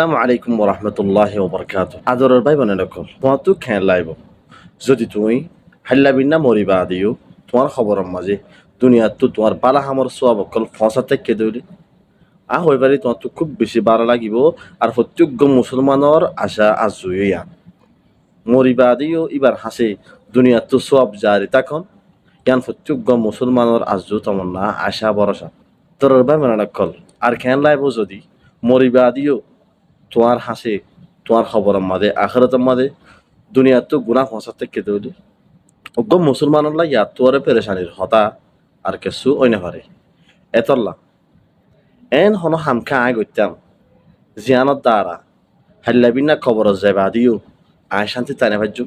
আসসালামু আলাইকুম ওরহমতুল্লাহি ওবরকাত। আদরের ভাই বোনের সকল, তোমার তো খেয়াল লাইব যদি তুমি হাল্লা বিন্না মরিবা দিও তোমার খবরের মাঝে দুনিয়াত তো তোমার বালা হামর সব অকল ফসা থেকে দৌড়ি হইবারি তোমার তো খুব বেশি বাড়া লাগিব। আর প্রত্যেক মুসলমানের আশা আজুই ইয়ান মরিবা দিও এবার হাসে দুনিয়াত তো সব জারি তখন ইয়ান প্রত্যেক মুসলমানের আজু তমন্না আশা ভরসা তোর ভাই বোনের সকল। আর খেয়াল লাইব যদি মরিবা দিও তোমার হাসে তোমার খবরের মাঝে আখরাতের মাঝে দুনিয়ার তো গুনাহ ফসাদ থেকে দৌড়ি অজ্ঞ মুসলমানরা ইয়াত তোরে পেরেশানির হতা আর কিছু অন্য পারে এতল্লা এন হন হামখা আয় গইতাম জিয়ানত দ্বারা হাল্লা বিনা খবর যাবা দিও আয় শান্তি তাই না ভাজ্য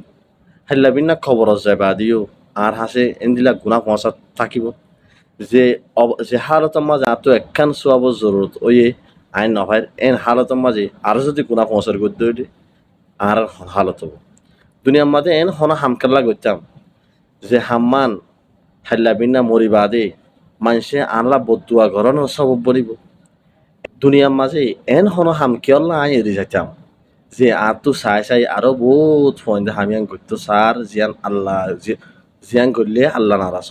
হাল্লা বিনা খবর যাবা দিও আর হাসে এনদিলা গুনাহ ফসাদ থাকিব যে যে হালতের মাঝে আর তো একখান সোয়াব জরুরত ওয়ে আইন নহয় এন হালতের মাঝে আর যদি গুনাহ ফসাদ করতে হইলে আর হালত হবো দুনিয়ার মাঝে এন হন হামকাল্লা করতাম যে হাম্মান হাল্লা বিনা মরিবাদে মানুষে আনলা বদুয়া ঘরন সব বলিব দুনিয়ার মাঝে এন হন হামকিয়ল্লা আই এড়ি যাইতাম যে আর তো চাই চাই আরো বহুত ফোন হামিয়ান করতো সার জিয়ান আল্লাহ জিয়ান করলে আল্লাহ নারাজ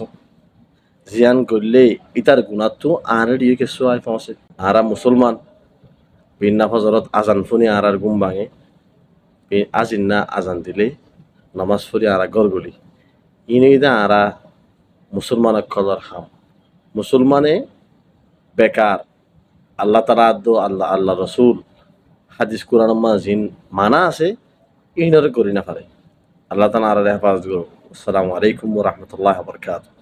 জিয়ান করলে ইতার গুণাত তো আর দিয়ে কিছু আই পৌঁছে আরা মুসলমান বিনা ফজরত আজান ফুনি আর ঘুম ভাঙে আজিন্না আজান দিলে নামাজ পড়ি আর গরগলি ইনেইদা আরা মুসলমান খদর হাম মুসলমানে বেকার আল্লাহ তারা আদো আল্লাহ আল্লাহ রসুল হাদিস কোরআন জিন মানা আছে ইনরে করি না পারে আল্লাহ তালা আর হেফাজত করো। আসসালামু আলাইকুম ওয়া রাহমাতুল্লাহি ওয়া বারাকাতুহু।